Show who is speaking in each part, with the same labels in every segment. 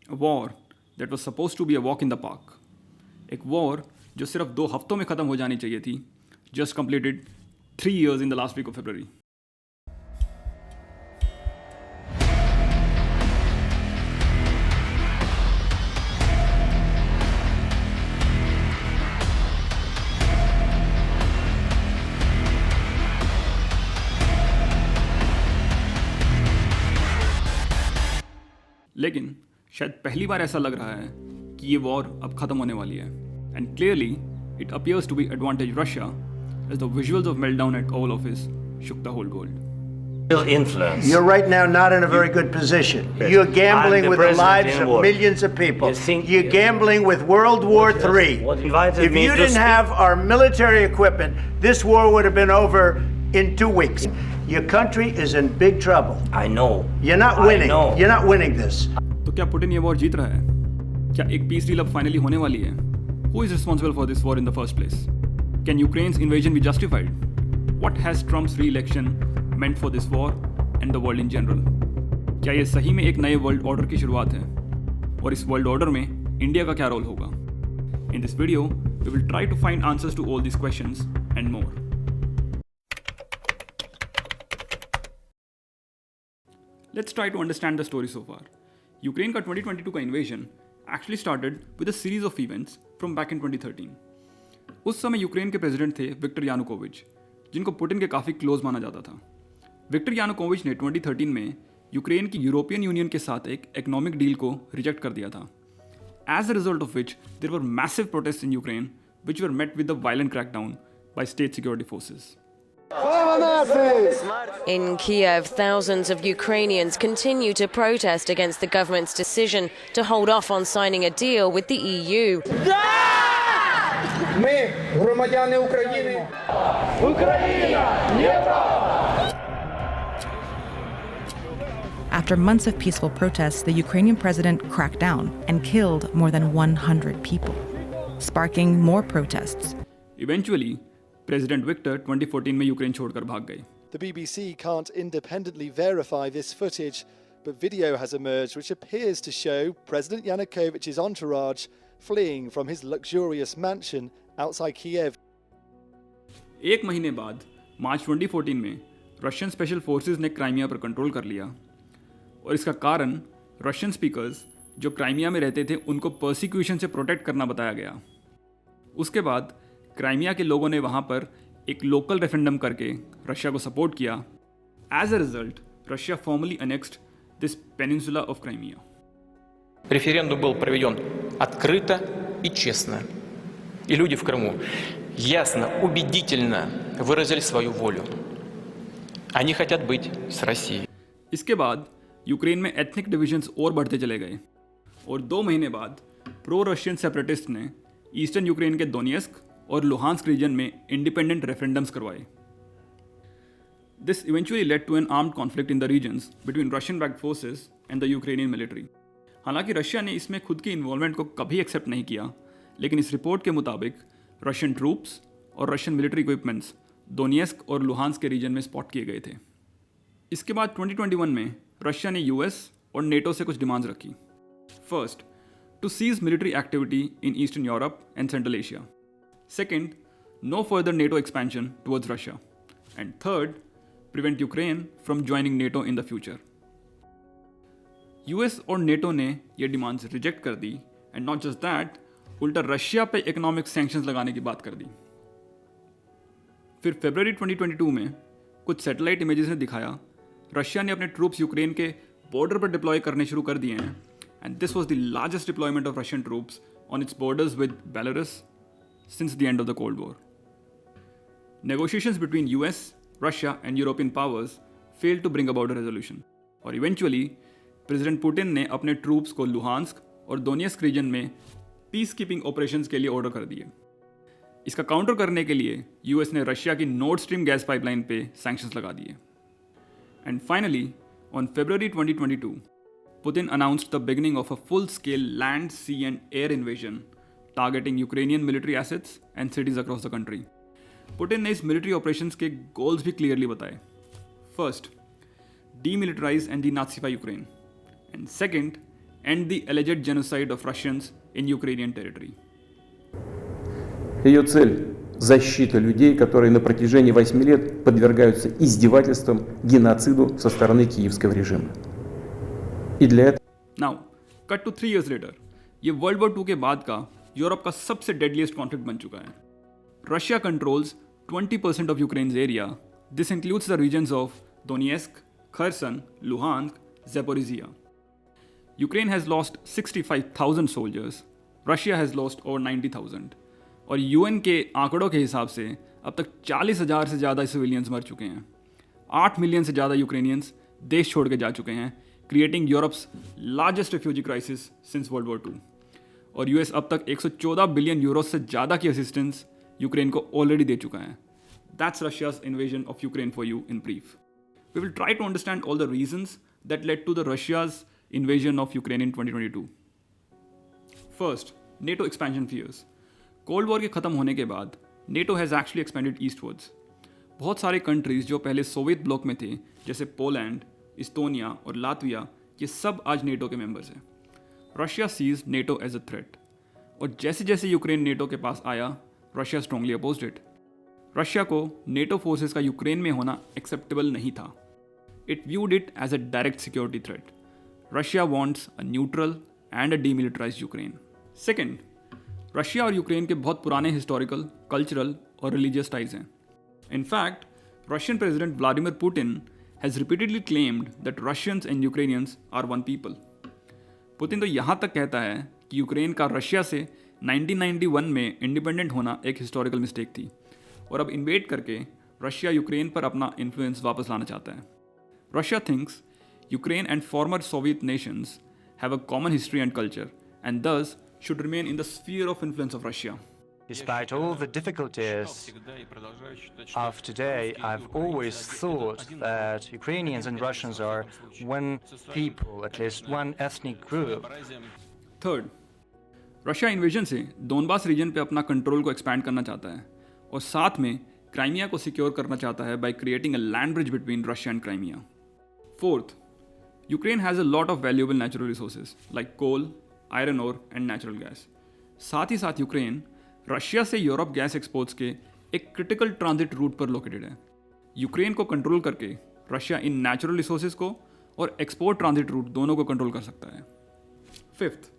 Speaker 1: A war that was supposed to be a walk in the park. एक war जो सिर्फ 2 हफ्तों में ख़त्म हो जानी चाहिए थी, just completed 3 years in the last week of February. लेकिन शायद पहली बार ऐसा लग रहा है कि ये वॉर अब खत्म होने वाली है. And clearly it appears to be advantage Russia as the visuals of meltdown at Oval Office shook the whole world.
Speaker 2: Influence.
Speaker 3: You're right now not in a very good position.
Speaker 2: Yes.
Speaker 3: You're gambling with the lives of
Speaker 2: war.
Speaker 3: millions of people. You're
Speaker 2: Yes.
Speaker 3: gambling with World War III. If you didn't have our military equipment, this war would have been over in 2 weeks. Your country is in big trouble.
Speaker 2: I know.
Speaker 3: You're not winning. You're not winning this.
Speaker 1: तो क्या Putin ये war जीत रहा है? क्या एक peace deal अब finally होने वाली है? Who is responsible for this war in the first place? Can Ukraine's invasion be justified? What has Trump's re-election meant for this war and the world in general? क्या ये सही में एक नए वर्ल्ड ऑर्डर की शुरुआत है? और इस वर्ल्ड ऑर्डर में इंडिया का क्या रोल होगा? In this video, we will try to find answers to all these questions and more. Let's try to understand the story so far. Ukraine का 2022 का invasion actually started with a series of events from back in 2013. उस समय Ukraine के president थे Victor Yanukovych, जिनको Putin के काफ़ी close माना जाता था. विक्टर यानुकोविच ने 2013 में यूक्रेन की यूरोपियन यूनियन के साथ एक इकोनॉमिक डील को रिजेक्ट कर दिया था. As a result of which there were massive protest in Ukraine which were met with the violent crackdown by state security forces.
Speaker 4: In Kiev, thousands of Ukrainians continue to protest against the government's decision to hold off on signing a deal with the EU.
Speaker 5: Ми громадяни України. Україна!
Speaker 6: After months of peaceful protests, the Ukrainian president cracked down and killed more than 100 people, sparking more protests.
Speaker 1: Eventually, President Victor 2014 में Ukraine छोड़कर भाग गए.
Speaker 7: The BBC can't independently verify this footage, but video has emerged which appears to show President Yanukovych's entourage fleeing from his luxurious mansion outside Kiev.
Speaker 1: एक महीने बाद मार्च 2014 में Russian special forces ने Crimea पर कंट्रोल कर लिया, और इसका कारण रशियन स्पीकर्स जो क्राइमिया में रहते थे उनको पर्सिक्यूशन से प्रोटेक्ट करना बताया गया. उसके बाद क्राइमिया के लोगों ने वहाँ पर एक लोकल रेफरेंडम करके रशिया को सपोर्ट किया. As a result Russia formally annexed this peninsula of Crimea.
Speaker 8: Референдум был проведен открыто и честно. И люди в Крыму ясно, убедительно выразили свою волю. Они хотят быть с Россией.
Speaker 1: इसके बाद यूक्रेन में एथनिक डिविजन्स और बढ़ते चले गए, और 2 महीने बाद प्रो रशियन सेपरेटिस्ट ने ईस्टर्न यूक्रेन के दोनेत्स्क और लुहांस्क रीजन में इंडिपेंडेंट रेफरेंडम्स करवाए. This eventually led to an armed conflict in the regions between Russian backed forces and the Ukrainian military. हालांकि रशिया ने इसमें खुद की इन्वॉल्वमेंट को कभी एक्सेप्ट नहीं किया, लेकिन इस रिपोर्ट के मुताबिक रशियन ट्रूप्स और रशियन मिलिट्री इक्विपमेंट्स दोनेत्स्क और लुहांस्क के रीजन में स्पॉट किए गए थे. इसके बाद 2021 में रशिया ने यूएस और नेटो से कुछ डिमांड्स रखी. First, to cease military activity in eastern Europe and central Asia. Second, no further NATO expansion towards Russia. And third, prevent Ukraine from joining NATO in the future. US और NATO ने ये demands reject कर दी, and not just that, उल्टा Russia पे economic sanctions लगाने की बात कर दी. फिर फरवरी 2022 में कुछ सैटेलाइट इमेजेस ने दिखाया रशिया ने अपने ट्रूप्स यूक्रेन के बॉर्डर पर डिप्लॉय करने शुरू कर दिए हैं, and this was the largest deployment of Russian troops on it's borders with Belarus since the end of the Cold War. Negotiations between US, Russia and European powers failed to bring about a resolution, और eventually President Putin ने अपने troops को Luhansk और Donetsk reason में peace keeping operations के लिए order कर दिए. इसका काउंटर करने के लिए यूएस ने रशिया की नॉर्ड स्ट्रीम गैस पाइपलाइन पे सैंक्शंस लगा दिए. And finally on February 2022, Putin announced the beginning of a full-scale land, sea and air invasion targeting Ukrainian military assets and cities across the country. Putin ने इस military operations के goals भी clearly बताए. First, demilitarize and denatify Ukraine. And second, end the alleged genocide of Russians in Ukrainian territory.
Speaker 9: Ее цель – защита людей, которые на протяжении 8 лет подвергаются издевательствам, геноциду со стороны киевского режима. И для этого...
Speaker 1: Now, cut to 3 years later. ये world war 2 के बाद का Europe का सबसे डेडलीस्ट कॉन्फ्लिक्ट बन चुका है. Russia controls 20% of Ukraine's area. This includes the regions of Donetsk, Kherson, Luhansk, Zaporizhia. Ukraine has lost 65,000 soldiers. Russia has lost over 90,000. और UN के आंकड़ों के हिसाब से अब तक 40,000 से ज़्यादा सिविलियंस मर चुके हैं. 8 मिलियन से ज़्यादा यूक्रेनियंस देश छोड़ के जा चुके हैं, creating Europe's largest refugee crisis since world war 2. और यूएस अब तक 114 बिलियन यूरो से ज़्यादा की असिस्टेंस यूक्रेन को ऑलरेडी दे चुका है. That's Russia's invasion of Ukraine for you in brief. We will try to understand all the reasons that led to the Russia's invasion of Ukraine in 2022. First, NATO expansion fears. Cold war के ख़त्म होने के बाद NATO has actually expanded eastwards. बहुत सारे countries जो पहले Soviet block में थे, जैसे पोलैंड, इस्टोनिया और लातविया, ये सब आज NATO के मेंबर्स हैं. Russia sees NATO as a threat, और जैसे जैसे यूक्रेन NATO के पास आया, Russia strongly opposed it. Russia को NATO फोर्सेस का यूक्रेन में होना एक्सेप्टेबल नहीं था. It viewed it as a direct security threat. Russia wants a neutral and a demilitarized Ukraine. Second, Russia और यूक्रेन के बहुत पुराने हिस्टोरिकल, कल्चरल और रिलीजियस टाइज हैं. In fact, Russian president Vladimir Putin has repeatedly claimed that Russians and Ukrainians are one people. Putin तो यहाँ तक कहता है कि यूक्रेन का रशिया से 1991 में इंडिपेंडेंट होना एक हिस्टोरिकल मिस्टेक थी, और अब इन्वेड करके रशिया यूक्रेन पर अपना इन्फ्लुएंस वापस लाना चाहता है. Russia thinks Ukraine and former Soviet Nations have a common history and culture and दस should remain in the sphere of influence of Russia.
Speaker 2: Despite all the difficulties of today, I've always thought that Ukrainians and Russians are one people, at least one ethnic group.
Speaker 1: Third, Russia invasion से Donbas region पे अपना control को expand करना चाहता है, और साथ में क्राइमिया को सिक्योर करना चाहता है by creating a land bridge between Russia and Crimea. Fourth, Ukraine has a lot of valuable natural resources like coal, iron ore and natural gas. साथ ही साथ यूक्रेन रशिया से यूरोप गैस एक्सपोर्ट्स के एक critical transit route पर located है. Ukraine को control करके रशिया इन नेचुरल रिसोर्सेज को और एक्सपोर्ट ट्रांजिट रूट दोनों को कंट्रोल कर सकता है. फिफ्थ,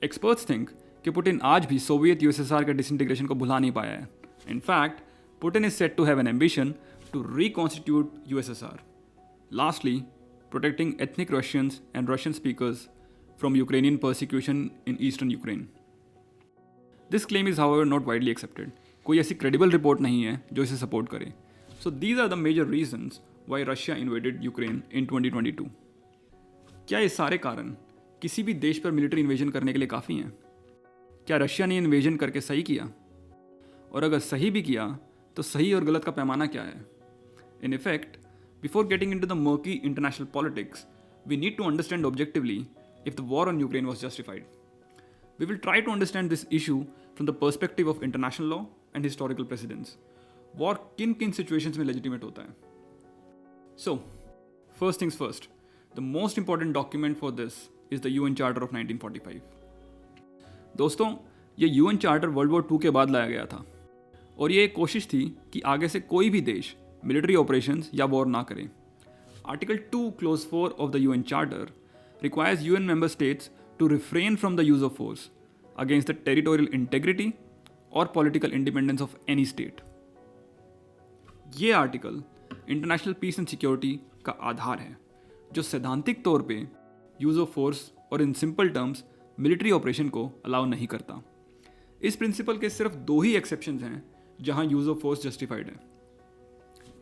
Speaker 1: एक्सपर्ट्स थिंक कि पुतिन आज भी सोवियत यूएसएसआर के डिसइंटीग्रेशन को भुला नहीं पाया है. In fact, Putin is set to have an ambition to reconstitute USSR. Lastly, protecting ethnic Russians and Russian speakers from Ukrainian persecution in eastern Ukraine. This claim is however not widely accepted. कोई ऐसी credible report नहीं है जो इसे support करे. So these are the major reasons why Russia invaded Ukraine in 2022. क्या ये सारे कारण किसी भी देश पर मिलिट्री इन्वेजन करने के लिए काफ़ी हैं? क्या रशिया ने इन्वेजन करके सही किया? और अगर सही भी किया तो सही और गलत का पैमाना क्या है? In effect, before getting into the murky international politics, we need to understand objectively if the war on Ukraine was justified. We will try to understand this issue from the perspective of international law and historical precedents. War किन situations में legitimate होता है? So, first things first, the most important document for this is the UN Charter of 1945. दोस्तों, ये UN Charter World War II के बाद लाया गया था, और ये एक कोशिश थी कि आगे से कोई भी देश मिलिट्री ऑपरेशंस या वॉर ना करे. Article 2 Clause 4 of the UN Charter requires UN member states to refrain from the use of force against the territorial integrity or political independence of any state. ये article international peace and security का आधार है, जो सैद्धांतिक तौर पे use of force और in simple terms military operation को अलाउ नहीं करता. इस प्रिंसिपल के सिर्फ 2 ही एक्सेप्शंस हैं जहां यूज ऑफ फोर्स जस्टिफाइड है.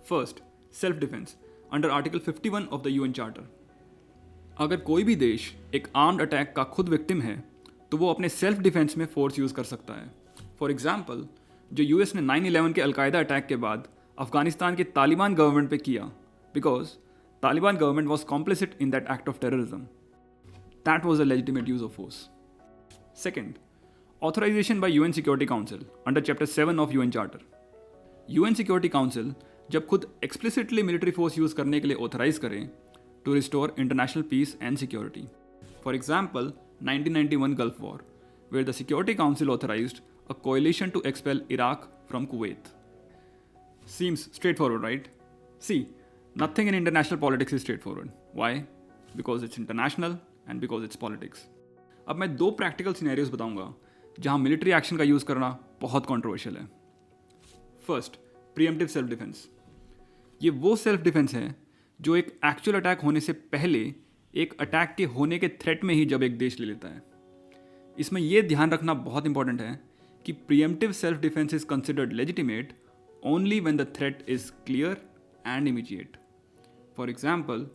Speaker 1: First, self defence under article 51 of the UN charter. अगर कोई भी देश एक आर्म्ड अटैक का खुद विक्टिम है तो वो अपने सेल्फ डिफेंस में फोर्स यूज़ कर सकता है. फॉर एग्जाम्पल, जो यूएस ने 9/11 के अलकायदा अटैक के बाद अफगानिस्तान की तालिबान गवर्नमेंट पे किया, because Taliban government was complicit in that act of terrorism. That was a legitimate use of force. Second, authorization by UN security council under chapter 7 of UN charter. UN security council जब खुद explicitly military force use करने के लिए authorise करें to restore international peace and security. For example, 1991 Gulf War, where the Security Council authorized a coalition to expel Iraq from Kuwait. Seems straightforward, right? See, nothing in international politics is straightforward. Why? Because it's international and because it's politics. अब मैं दो practical scenarios बताऊंगा जहां military action का use करना बहुत controversial है. First, pre-emptive self defence. ये वो सेल्फ डिफेंस है जो एक एक्चुअल अटैक होने से पहले एक अटैक के होने के थ्रेट में ही जब एक देश ले लेता है. इसमें यह ध्यान रखना बहुत इंपॉर्टेंट है कि pre-emptive self defence is considered legitimate only when the threat is clear and immediate. For example,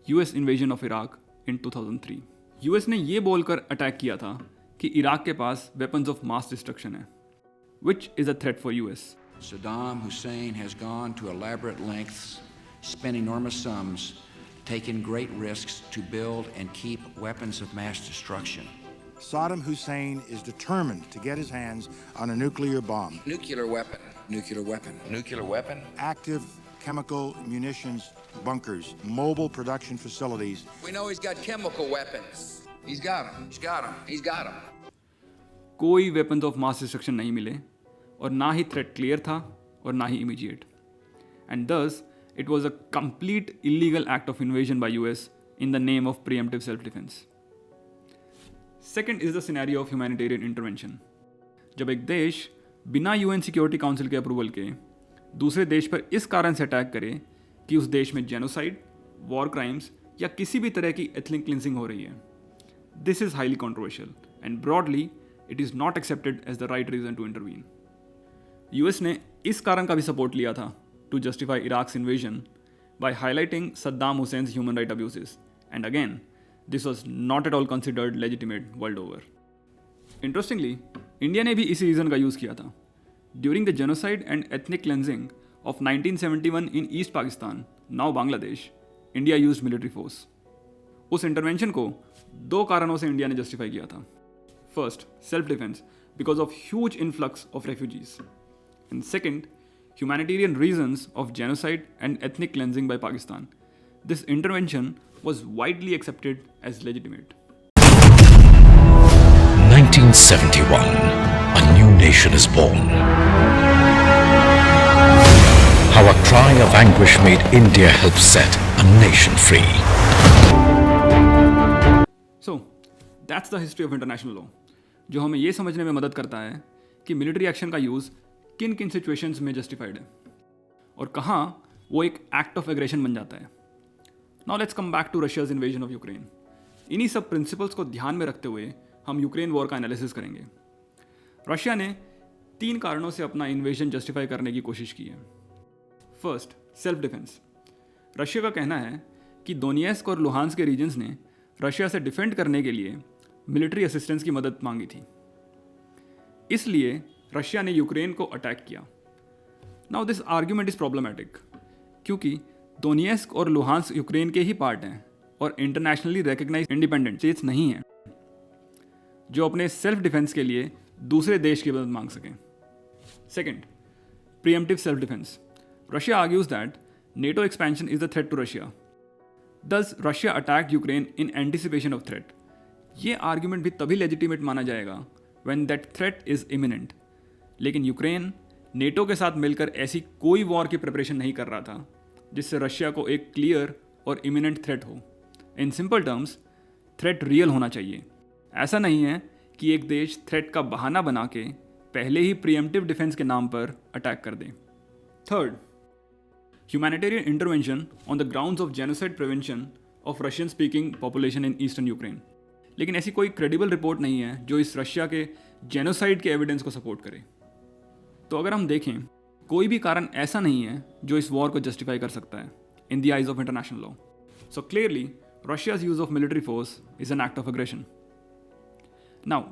Speaker 1: US invasion of Iraq in 2003. US ने ये बोलकर अटैक किया था कि इराक के पास वेपन्स ऑफ मास डिस्ट्रक्शन है, which is a threat for US.
Speaker 10: Saddam Hussein has gone to elaborate lengths, spent enormous sums, taken great risks to build and keep weapons of mass destruction.
Speaker 11: Saddam Hussein is determined to get his hands on a nuclear bomb.
Speaker 10: Nuclear weapon. Nuclear weapon. Nuclear weapon.
Speaker 11: Active chemical munitions bunkers, mobile production facilities.
Speaker 10: We know he's got chemical weapons. He's got them. He's got them. He's got them.
Speaker 1: कोई weapons of mass destruction नहीं मिले और ना ही threat clear था और ना ही immediate. And thus it was a complete illegal act of invasion by US in the name of preemptive self defence. Second is the scenario of humanitarian intervention. जब एक देश बिना यूएन सिक्योरिटी काउंसिल के approval के दूसरे देश पर इस कारण से अटैक करे कि उस देश में जेनोसाइड, वॉर क्राइम्स या किसी भी तरह की एथनिक क्लिंसिंग हो रही है. This is highly controversial and broadly it is not accepted as the right reason to intervene. US ने इस कारण का भी सपोर्ट लिया था to justify Iraq's invasion by highlighting Saddam Hussein's human right abuses, and again this was not at all considered legitimate world over. Interestingly, India ने भी इसी रीजन का यूज़ किया था. During the genocide and ethnic cleansing of 1971 in east Pakistan, now Bangladesh, India used military force. उस intervention को दो कारणों से इंडिया ने जस्टिफाई किया था. First, self defence because of huge influx of refugees, and second, humanitarian reasons of genocide and ethnic cleansing by Pakistan. This intervention was widely accepted as legitimate.
Speaker 12: 1971, a new nation is born. How a cry of anguish made India help set a nation free.
Speaker 1: So, that's the history of international law, जो हमें ये समझने में मदद करता है कि military action का यूज़ किन किन सिचुएशंस में जस्टिफाइड है और कहाँ वो एक एक्ट ऑफ एग्रेशन बन जाता है. Now let's come back to Russia's invasion of Ukraine. इन्हीं सब प्रिंसिपल्स को ध्यान में रखते हुए हम यूक्रेन वॉर का एनालिसिस करेंगे. रशिया ने 3 कारणों से अपना इन्वेजन जस्टिफाई करने की कोशिश की है. First, self defence. रशिया का कहना है कि दोनियस्क और लुहांस्क के रीजन्स ने रशिया से डिफेंड करने के लिए मिलिट्री असिस्टेंस की मदद मांगी थी, इसलिए रशिया ने यूक्रेन को अटैक किया. Now this argument is problematic क्योंकि दोनियस्क और लुहांस्क यूक्रेन के ही पार्ट हैं और इंटरनेशनली रिकग्नाइज्ड इंडिपेंडेंट स्टेट्स नहीं हैं जो अपने सेल्फ डिफेंस के लिए दूसरे देश की मदद मांग सकें. Second, pre-emptive self defence. Russia argues that NATO expansion is the threat to Russia. Thus, Russia attacked Ukraine in anticipation of threat. ये आर्ग्यूमेंट भी तभी लेजिटिमेट माना जाएगा when that threat is imminent. लेकिन यूक्रेन नेटो के साथ मिलकर ऐसी कोई वॉर की प्रिपरेशन नहीं कर रहा था जिससे रशिया को एक क्लियर और इमिनेंट थ्रेट हो. In simple terms, threat real होना चाहिए. ऐसा नहीं है कि एक देश थ्रेट का बहाना बना के पहले ही प्रीएम्प्टिव डिफेंस के नाम पर अटैक कर दे. Third, humanitarian intervention on the grounds of genocide prevention of Russian speaking population in eastern Ukraine. लेकिन ऐसी कोई क्रेडिबल रिपोर्ट नहीं है जो इस रशिया के जेनोसाइड के एविडेंस को सपोर्ट करे. तो अगर हम देखें, कोई भी कारण ऐसा नहीं है जो इस वॉर को जस्टिफाई कर सकता है in the eyes of international law. So clearly Russia's use of military force is an act of aggression. Now,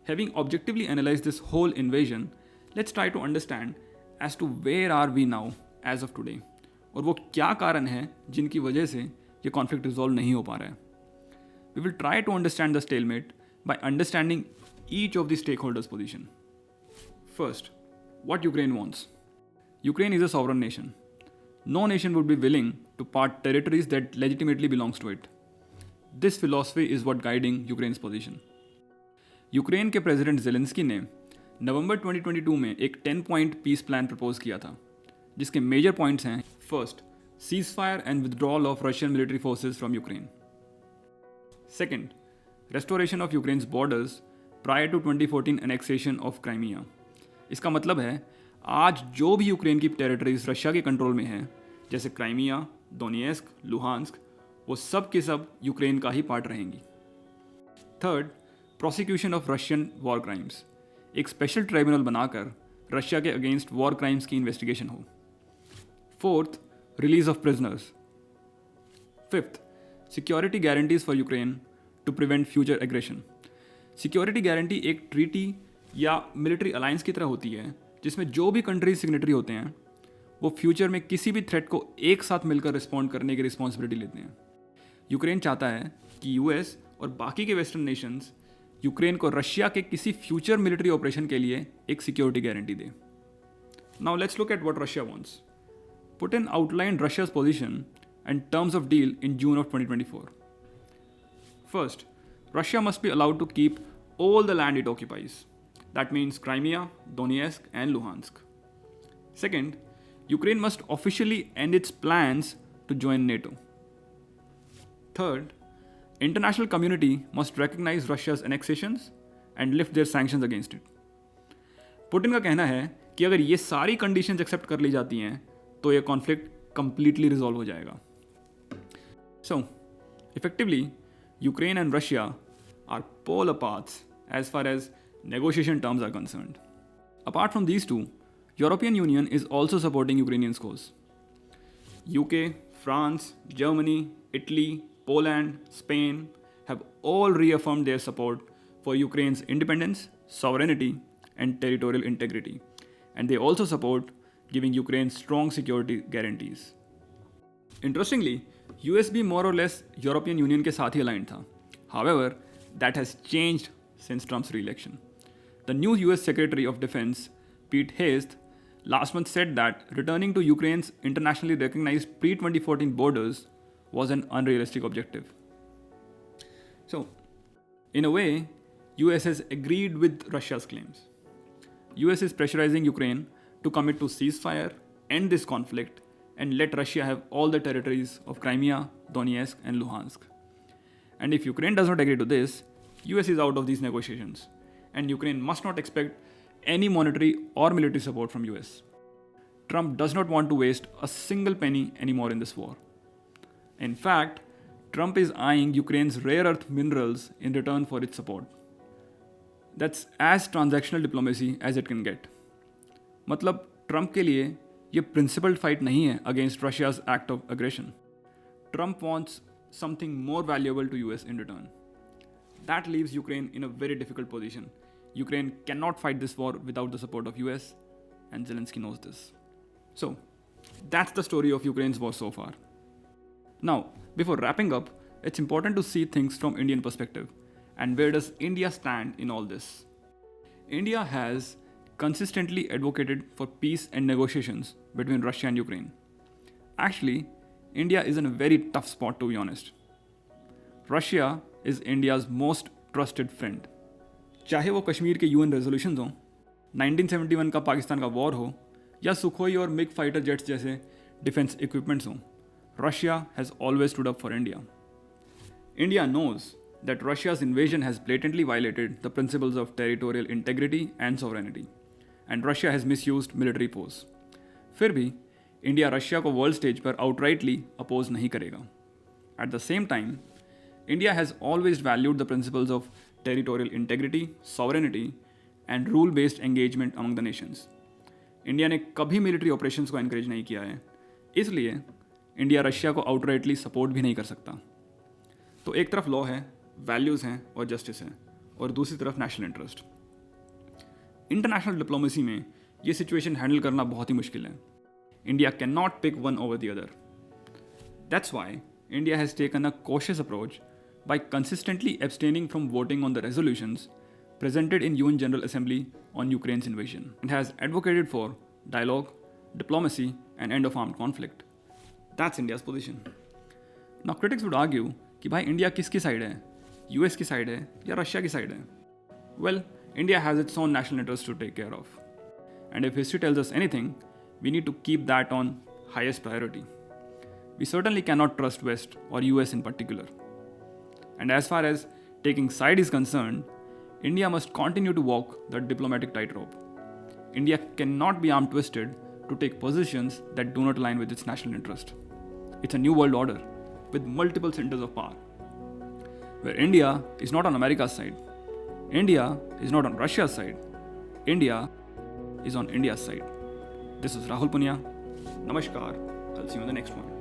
Speaker 1: having objectively analyse this whole invasion, let's try to understand as to where are we now as of today, और वो क्या कारण है जिनकी वजह से ये conflict resolve नहीं हो पा रहा है. We will try to understand the stalemate by understanding each of the stakeholders' position. First, what Ukraine wants. Ukraine is a sovereign nation. No nation would be willing to part territories that legitimately belongs to it. This philosophy is what guiding Ukraine's position. Ukraine के president Zelensky ने नवंबर 2022 में एक 10-point piece plan propose किया था, जिसके major points हैं: first, cease fire and withdrawal of Russian military forces from Ukraine; second, restoration of Ukraine's borders prior to 2014 annexation of Crimea। इसका मतलब है आज जो भी यूक्रेन की टेरिटरीज रशिया के कंट्रोल में है, जैसे क्राइमिया, डोनेस्क, लुहांस्क, वो सब के सब यूक्रेन का ही पार्ट रहेंगी। Third, prosecution of Russian war crimes, एक स्पेशल ट्राइब्यूनल बनाकर रशिया के अगेंस्ट वॉर क्राइम्स की इन्वेस्टिगेशन हो। Fourth, release of prisoners. Fifth, security guarantees for Ukraine to prevent future aggression. Security guarantee एक ट्रीटी या मिलिट्री अलायंस की तरह होती है, जिसमें जो भी कंट्रीज सिग्नेटरी होते हैं वो फ्यूचर में किसी भी थ्रेट को एक साथ मिलकर रिस्पॉन्ड करने की रिस्पॉन्सिबिलिटी लेते हैं। यूक्रेन चाहता है कि यूएस और बाकी के वेस्टर्न नेशंस यूक्रेन को रशिया के किसी फ्यूचर मिलिट्री ऑपरेशन के लिए एक सिक्योरिटी गारंटी दे। Now let's look at what Russia wants. Putin outlined रशिया's position and terms of deal in June of 2024. First, Russia must be allowed to keep all the land it occupies. That means Crimea, Donetsk, and Luhansk. Second, Ukraine must officially end its plans to join NATO. Third, international community must recognize Russia's annexations and lift their sanctions against it. Putin का कहना है कि अगर ये सारी conditions accept कर ली जाती हैं तो ये कॉन्फ्लिक्ट कंप्लीटली रिजॉल्व हो जाएगा। So, effectively, Ukraine and Russia are polar paths as far as negotiation terms are concerned. Apart from these two, European Union is also supporting Ukrainians' cause. UK, France, Germany, Italy, Poland, Spain have all reaffirmed their support for Ukraine's independence, sovereignty, and territorial integrity, and they also support giving Ukraine strong security guarantees. Interestingly, US भी more or less European Union के साथ ही aligned था. However, that has changed since Trump's re-election. The new US Secretary of Defense, Pete Hegseth, last month said that returning to Ukraine's internationally recognized pre-2014 borders was an unrealistic objective. So, in a way, US has agreed with Russia's claims. US is pressurizing Ukraine to commit to ceasefire, end this conflict, and let Russia have all the territories of Crimea, Donetsk, and Luhansk. And if Ukraine does not agree to this, US is out of these negotiations, and Ukraine must not expect any monetary or military support from US. Trump does not want to waste a single penny anymore in this war. In fact, Trump is eyeing Ukraine's rare earth minerals in return for its support. That's as transactional diplomacy as it can get. मतलब Trump के लिए ये principled fight नहीं है against Russia's act of aggression. Trump wants something more valuable to US in return. That leaves Ukraine in a very difficult position. Ukraine cannot fight this war without the support of US, and Zelensky knows this. So, that's the story of Ukraine's war so far. Now, before wrapping up, it's important to see things from Indian perspective. And where does India stand in all this? India has consistently advocated for peace and negotiations between Russia and Ukraine. Actually, India is in a very tough spot, to be honest. Russia is India's most trusted friend. चाहे वो कश्मीर के UN resolutions हों, 1971 का पाकिस्तान का war हो, या Sukhoi और MiG fighter jets जैसे डिफेंस इक्विपमेंट्स हों, Russia has always stood up for India. India knows that Russia's invasion has blatantly violated the principles of territorial integrity and sovereignty, and Russia has misused military force. फिर भी India Russia को world stage पर outrightly oppose नहीं करेगा. At the same time, India has always valued the principles of territorial integrity, sovereignty and rule based engagement among the Nations. India ने कभी military operations को encourage नहीं किया है, इसलिए इंडिया रशिया को आउटराइटली सपोर्ट भी नहीं कर सकता. तो एक तरफ लॉ है, वैल्यूज़ हैं और जस्टिस है, और दूसरी तरफ नेशनल इंटरेस्ट. इंटरनेशनल डिप्लोमेसी में ये सिचुएशन हैंडल करना बहुत ही मुश्किल है. India can not pick one over the other. That's why India has taken a cautious approach by consistently abstaining from voting on the resolutions presented in UN General Assembly on Ukraine's invasion. It has advocated for dialogue, diplomacy, and end of armed conflict. That's India's position. Now critics would argue कि भाई India किसकी side है, US की side है या Russia की side है. Well, India has its own national interest to take care of. And if history tells us anything, we need to keep that on highest priority. We certainly cannot trust West or US in particular. And as far as taking side is concerned, India must continue to walk the diplomatic tightrope. India cannot be arm twisted to take positions that do not align with its national interest. It's a new world order with multiple centers of power, where India is not on America's side. India is not on Russia's side. India is on India's side. This is Rahul Punya. Namaskar. I'll see you in the next one.